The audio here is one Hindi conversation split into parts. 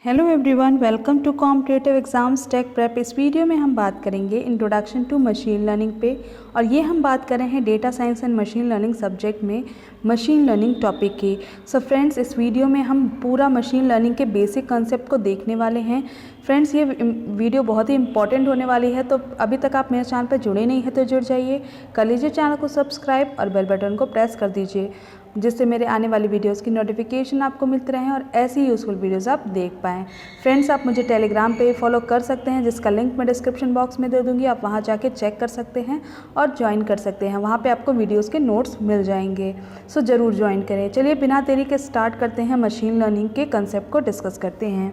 Hello everyone, welcome to competitive exams tech prep. इस वीडियो में हम बात करेंगे इंट्रोडक्शन टू मशीन लर्निंग पे, और ये हम बात कर रहे हैं data science and machine learning subject में मशीन लर्निंग टॉपिक की। सो फ्रेंड्स, इस वीडियो में हम पूरा मशीन लर्निंग के बेसिक कंसेप्ट को देखने वाले हैं। फ्रेंड्स, ये वीडियो बहुत ही इंपॉर्टेंट होने वाली है, तो अभी तक आप मेरे चैनल पर जुड़े नहीं हैं तो जुड़ जाइए, कर लीजिए चैनल को सब्सक्राइब और बेल बटन को प्रेस कर दीजिए, जिससे मेरे आने वाली वीडियोस की नोटिफिकेशन आपको मिलते रहें और ऐसी यूज़फुल वीडियोस आप देख पाएँ। फ्रेंड्स, आप मुझे टेलीग्राम पे फॉलो कर सकते हैं, जिसका लिंक मैं डिस्क्रिप्शन बॉक्स में दे दूँगी। आप वहाँ जाके चेक कर सकते हैं और ज्वाइन कर सकते हैं। वहाँ पे आपको वीडियोस के नोट्स मिल जाएंगे, सो ज़रूर ज्वाइन करें। चलिए बिना देरी के स्टार्ट करते हैं, मशीन लर्निंग के कंसेप्ट को डिस्कस करते हैं।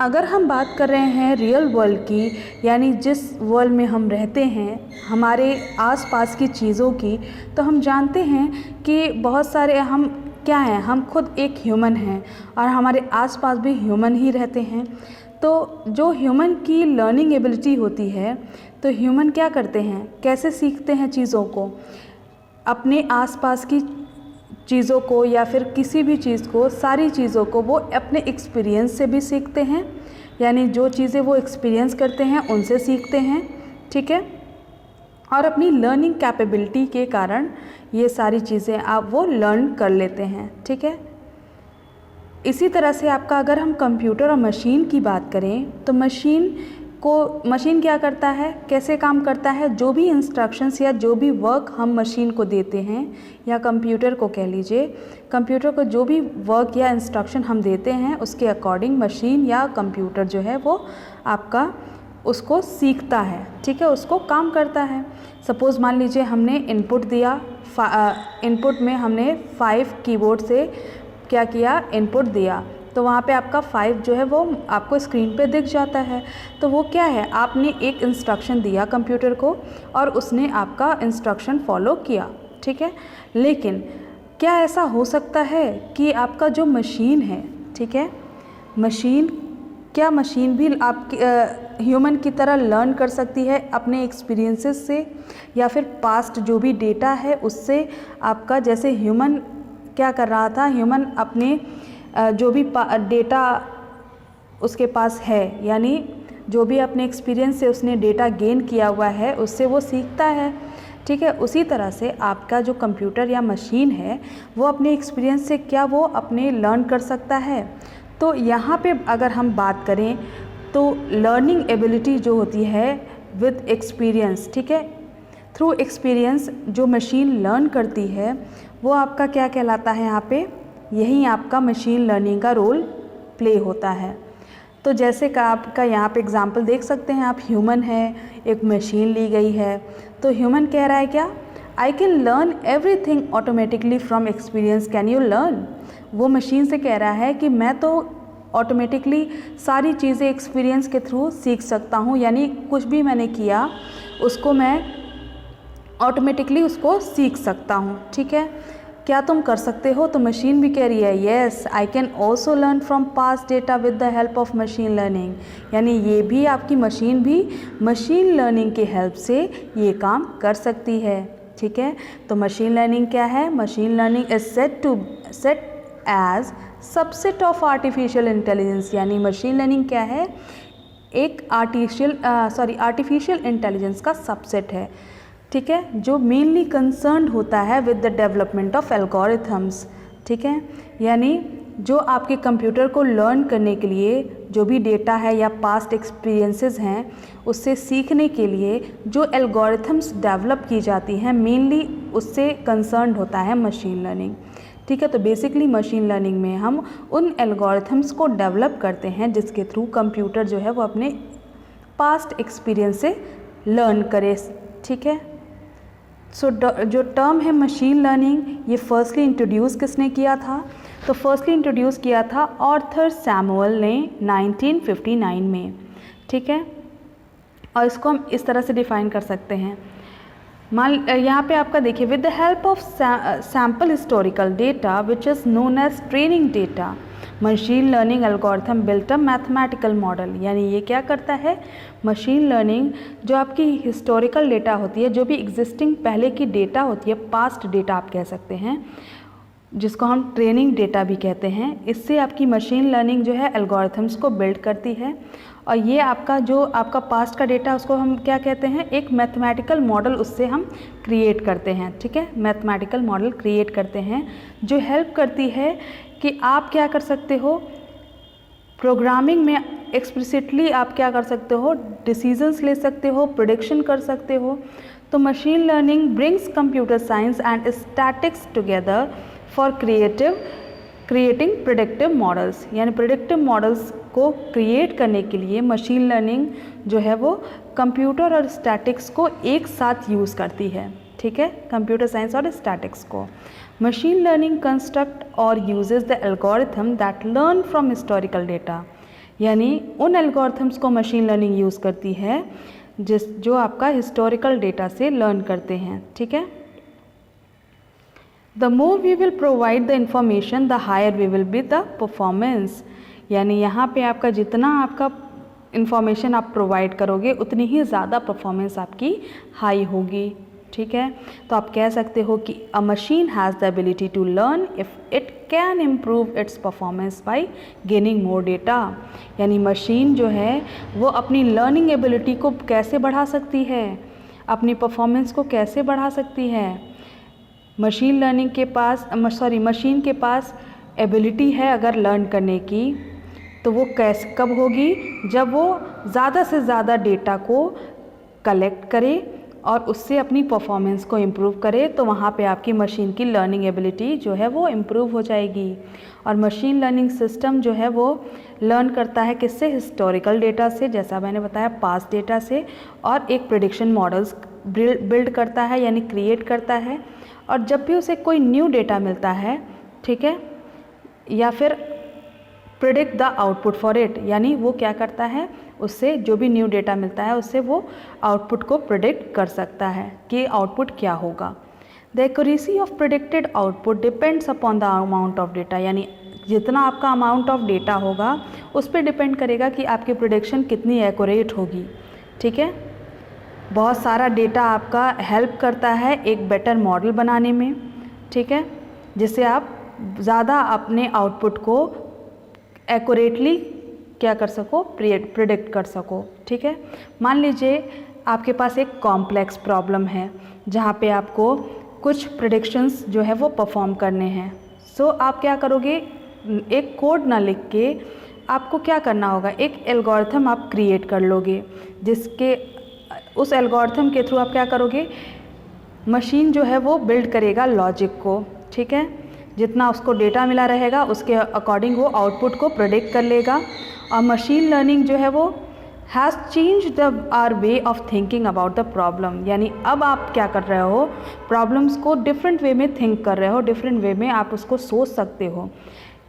अगर हम बात कर रहे हैं रियल वर्ल्ड की, यानी जिस वर्ल्ड में हम रहते हैं, हमारे आसपास की चीज़ों की, तो हम जानते हैं कि बहुत सारे हम क्या हैं, हम खुद एक ह्यूमन हैं और हमारे आसपास भी ह्यूमन ही रहते हैं। तो जो ह्यूमन की लर्निंग एबिलिटी होती है, तो ह्यूमन क्या करते हैं, कैसे सीखते हैं चीज़ों को, अपने आसपास की चीज़ों को या फिर किसी भी चीज़ को, सारी चीज़ों को वो अपने एक्सपीरियंस से भी सीखते हैं, यानी जो चीज़ें वो एक्सपीरियंस करते हैं उनसे सीखते हैं, ठीक है। और अपनी लर्निंग कैपेबिलिटी के कारण ये सारी चीज़ें आप वो लर्न कर लेते हैं, ठीक है। इसी तरह से आपका अगर हम कंप्यूटर और मशीन की बात करें, तो मशीन क्या करता है, कैसे काम करता है, जो भी इंस्ट्रक्शंस या जो भी वर्क हम मशीन को देते हैं, या कंप्यूटर को कह लीजिए, कंप्यूटर को जो भी वर्क या इंस्ट्रक्शन हम देते हैं, उसके अकॉर्डिंग मशीन या कंप्यूटर जो है वो आपका उसको सीखता है, ठीक है, उसको काम करता है। सपोज़ मान लीजिए हमने इनपुट दिया, इनपुट में हमने 5 कीबोर्ड से क्या किया, इनपुट दिया, तो वहाँ पे आपका 5 जो है वो आपको स्क्रीन पे दिख जाता है। तो वो क्या है, आपने एक इंस्ट्रक्शन दिया कंप्यूटर को और उसने आपका इंस्ट्रक्शन फॉलो किया, ठीक है। लेकिन क्या ऐसा हो सकता है कि आपका जो मशीन है, ठीक है, मशीन भी आपकी ह्यूमन की तरह लर्न कर सकती है अपने एक्सपीरियंसेस से, या फिर पास्ट जो भी डेटा है उससे आपका, जैसे ह्यूमन क्या कर रहा था, ह्यूमन अपने जो भी डेटा उसके पास है, यानी जो भी अपने एक्सपीरियंस से उसने डेटा गेन किया हुआ है उससे वो सीखता है, ठीक है। उसी तरह से आपका जो कंप्यूटर या मशीन है वो अपने एक्सपीरियंस से क्या वो अपने लर्न कर सकता है। तो यहाँ पे अगर हम बात करें तो लर्निंग एबिलिटी जो होती है विद एक्सपीरियंस, ठीक है, थ्रू एक्सपीरियंस जो मशीन लर्न करती है वो आपका क्या कहलाता है, यहाँ पे यही आपका मशीन लर्निंग का रोल प्ले होता है। तो जैसे कि आपका यहाँ पे एग्जांपल देख सकते हैं, आप ह्यूमन है, एक मशीन ली गई है, तो ह्यूमन कह रहा है क्या, I can learn everything automatically from experience, can you learn. वो मशीन से कह रहा है कि मैं तो ऑटोमेटिकली सारी चीज़ें एक्सपीरियंस के थ्रू सीख सकता हूँ, यानी कुछ भी मैंने किया उसको मैं ऑटोमेटिकली उसको सीख सकता हूँ, ठीक है। क्या तुम कर सकते हो, तो मशीन भी कह रही है yes I can also learn from past data with the help of machine learning, यानी ये भी आपकी मशीन भी मशीन लर्निंग के हेल्प से ये काम कर सकती है, ठीक है। तो मशीन लर्निंग क्या है, machine learning is set as subset of artificial intelligence, यानी मशीन लर्निंग क्या है, एक आर्टिफिशियल इंटेलिजेंस का सबसेट है, ठीक है, जो मेनली कंसर्न्ड होता है with the development of algorithms, ठीक है। यानी जो आपके कंप्यूटर को लर्न करने के लिए जो भी डेटा है या पास्ट एक्सपीरियंसेस हैं उससे सीखने के लिए जो एल्गोरिथम्स डेवलप की जाती हैं, मेनली उससे कंसर्न्ड होता है मशीन लर्निंग, ठीक है। तो बेसिकली मशीन लर्निंग में हम उन एल्गोरिथम्स को डेवलप करते हैं जिसके थ्रू कंप्यूटर जो है वो अपने पास्ट एक्सपीरियंस से लर्न करे, ठीक है। जो टर्म है मशीन लर्निंग, ये फर्स्टली इंट्रोड्यूस किसने किया था, तो फर्स्टली इंट्रोड्यूस किया था आर्थर सैमुअल ने 1959 में, ठीक है। और इसको हम इस तरह से डिफाइन कर सकते हैं, यहाँ पे आपका देखिए, with the help of sample historical data which is known as training data, machine learning algorithm built a mathematical model, यानी ये क्या करता है, मशीन लर्निंग जो आपकी हिस्टोरिकल डेटा होती है, जो भी एग्जिस्टिंग पहले की डेटा होती है, पास्ट डेटा आप कह सकते हैं, जिसको हम ट्रेनिंग डेटा भी कहते हैं। इससे आपकी मशीन लर्निंग जो है एल्गोरिथम्स को बिल्ड करती है। और ये आपका जो आपका पास्ट का डेटा उसको हम क्या कहते हैं, एक मैथमेटिकल मॉडल उससे हम क्रिएट करते हैं। ठीक है, मैथमेटिकल मॉडल क्रिएट करते हैं जो हेल्प करती है कि आप क्या कर सकते हो, प्रोग्रामिंग में एक्सप्लिसिटली आप क्या कर सकते हो, डिसीजंस ले सकते हो, प्रेडिक्शन कर सकते हो। तो machine learning brings computer science and statics together for creating predictive models, यानी प्रेडिक्टिव मॉडल्स को क्रिएट करने के लिए मशीन लर्निंग जो है वो कंप्यूटर और स्टैटिक्स को एक साथ यूज़ करती है। ठीक है, कंप्यूटर साइंस और स्टैटिक्स को। मशीन लर्निंग कंस्ट्रक्ट और uses the algorithm that learn from historical data, यानी उन एल्गोरिथम्स को मशीन लर्निंग यूज़ करती है जो आपका हिस्टोरिकल डेटा से लर्न करते हैं। ठीक है, the more we will provide the information the higher we will be the performance, यानी यहाँ पे आपका जितना आपका इंफॉर्मेशन आप प्रोवाइड करोगे उतनी ही ज़्यादा परफॉर्मेंस आपकी हाई होगी। ठीक है, तो आप कह सकते हो कि a machine has the ability to learn if it can improve its performance by gaining more data, यानी मशीन जो है वो अपनी लर्निंग एबिलिटी को कैसे बढ़ा सकती है, अपनी परफॉर्मेंस को कैसे बढ़ा सकती है। मशीन के पास एबिलिटी है अगर लर्न करने की, तो वो कैसे कब होगी, जब वो ज़्यादा से ज़्यादा डेटा को कलेक्ट करे और उससे अपनी परफॉर्मेंस को इम्प्रूव करे, तो वहाँ पे आपकी मशीन की लर्निंग एबिलिटी जो है वो इम्प्रूव हो जाएगी। और मशीन लर्निंग सिस्टम जो है वो लर्न करता है किससे, हिस्टोरिकल डेटा से, जैसा मैंने बताया पास्ट डेटा से, और एक प्रेडिक्शन मॉडल्स बिल्ड करता है यानी क्रिएट करता है। और जब भी उसे कोई न्यू डेटा मिलता है, ठीक है, या फिर predict the output for it, यानी वो क्या करता है, उससे जो भी न्यू डेटा मिलता है उससे वो आउटपुट को प्रिडिक्ट कर सकता है कि आउटपुट क्या होगा। The accuracy of predicted output depends upon the amount of data, यानी जितना आपका अमाउंट ऑफ डेटा होगा उस पर डिपेंड करेगा कि आपकी प्रिडिक्शन कितनी एक्यूरेट होगी। ठीक है, बहुत सारा डेटा आपका हेल्प करता है एक बेटर मॉडल बनाने में। ठीक है, जिससे आप ज़्यादा अपने आउटपुट को एक्यूरेटली क्या कर सको, प्रिडिक्ट कर सको। ठीक है, मान लीजिए आपके पास एक कॉम्प्लेक्स प्रॉब्लम है जहाँ पे आपको कुछ प्रेडिक्शंस जो है वो परफॉर्म करने हैं। सो आप क्या करोगे, एक कोड ना लिख के आपको क्या करना होगा, एक एल्गोरिथम आप क्रिएट कर लोगे, जिसके उस एल्गोरिथम के थ्रू आप क्या करोगे, मशीन जो है वो बिल्ड करेगा लॉजिक को। ठीक है, जितना उसको डेटा मिला रहेगा उसके अकॉर्डिंग वो आउटपुट को प्रेडिक्ट कर लेगा। और मशीन लर्निंग जो है वो has changed our way of thinking about the problem, यानी अब आप क्या कर रहे हो, प्रॉब्लम्स को डिफरेंट वे में थिंक कर रहे हो, डिफरेंट वे में आप उसको सोच सकते हो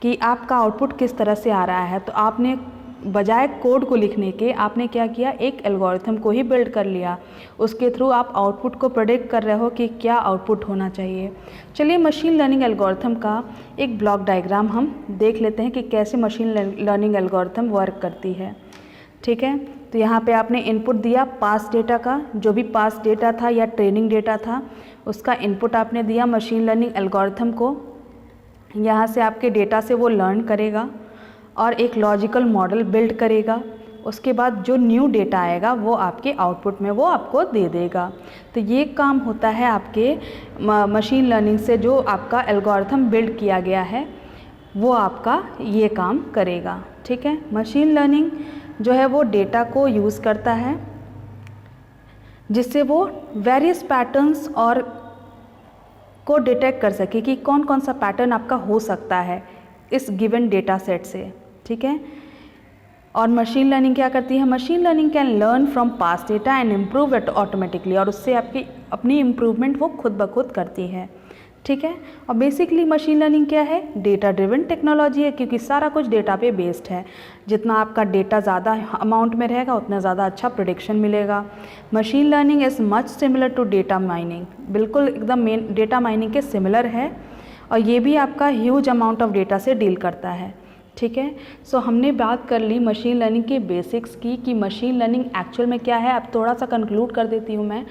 कि आपका आउटपुट किस तरह से आ रहा है। तो आपने बजाय कोड को लिखने के आपने क्या किया, एक एल्गोरिथम को ही बिल्ड कर लिया, उसके थ्रू आप आउटपुट को प्रेडिक्ट कर रहे हो कि क्या आउटपुट होना चाहिए। चलिए मशीन लर्निंग एल्गोरिथम का एक ब्लॉक डायग्राम हम देख लेते हैं कि कैसे मशीन लर्निंग एल्गोरिथम वर्क करती है। ठीक है, तो यहाँ पे आपने इनपुट दिया पास्ट डेटा का, जो भी पास्ट डेटा था या ट्रेनिंग डेटा था उसका इनपुट आपने दिया मशीन लर्निंग एल्गोरिथम को। यहाँ से आपके डेटा से वो लर्न करेगा और एक लॉजिकल मॉडल बिल्ड करेगा। उसके बाद जो न्यू डेटा आएगा वो आपके आउटपुट में वो आपको दे देगा। तो ये काम होता है आपके मशीन लर्निंग से, जो आपका एल्गोरिथम बिल्ड किया गया है वो आपका ये काम करेगा। ठीक है, मशीन लर्निंग जो है वो डेटा को यूज़ करता है जिससे वो वेरियस पैटर्न्स और को डिटेक्ट कर सके कि कौन कौन सा पैटर्न आपका हो सकता है इस गिवन डेटा सेट से। ठीक है, और मशीन लर्निंग क्या करती है, machine learning can learn from past data and improve it automatically, और उससे आपकी अपनी इम्प्रूवमेंट वो खुद ब खुद करती है। ठीक है, और बेसिकली मशीन लर्निंग क्या है, डेटा ड्रिवन टेक्नोलॉजी है, क्योंकि सारा कुछ डेटा पे बेस्ड है। जितना आपका डेटा ज़्यादा अमाउंट में रहेगा उतना ज़्यादा अच्छा प्रेडिक्शन मिलेगा। Machine learning is much similar to data mining, बिल्कुल एकदम मेन डेटा माइनिंग के सिमिलर है, और ये भी आपका ह्यूज अमाउंट ऑफ डेटा से डील करता है। ठीक है। सो हमने बात कर ली मशीन लर्निंग के बेसिक्स की कि मशीन लर्निंग एक्चुअल में क्या है। अब थोड़ा सा कंक्लूड कर देती हूँ मैं।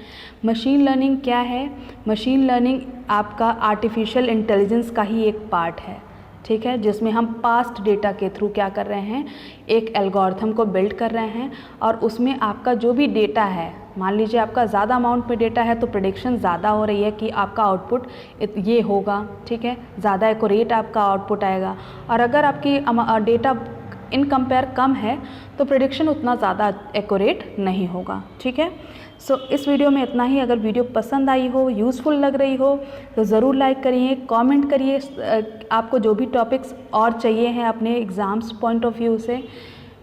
मशीन लर्निंग क्या है? मशीन लर्निंग आपका आर्टिफिशियल इंटेलिजेंस का ही एक पार्ट है, ठीक है, जिसमें हम पास्ट डेटा के थ्रू क्या कर रहे हैं, एक एल्गोरिथम को बिल्ड कर रहे हैं और उसमें आपका जो भी डेटा है, मान लीजिए आपका ज़्यादा अमाउंट में डेटा है तो प्रेडिक्शन ज़्यादा हो रही है कि आपका आउटपुट ये होगा, ठीक है, ज़्यादा एक्यूरेट आपका आउटपुट आएगा। और अगर आपकी डेटा इन कंपेयर कम है तो प्रेडिक्शन उतना ज़्यादा एक्यूरेट नहीं होगा, ठीक है। सो इस वीडियो में इतना ही। अगर वीडियो पसंद आई हो, यूज़फुल लग रही हो तो ज़रूर लाइक करिए, कमेंट करिए आपको जो भी टॉपिक्स और चाहिए हैं अपने एग्ज़ाम्स पॉइंट ऑफ व्यू से।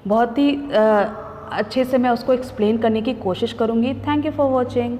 बहुत ही अच्छे से मैं उसको एक्सप्लेन करने की कोशिश करूँगी। Thank you for watching.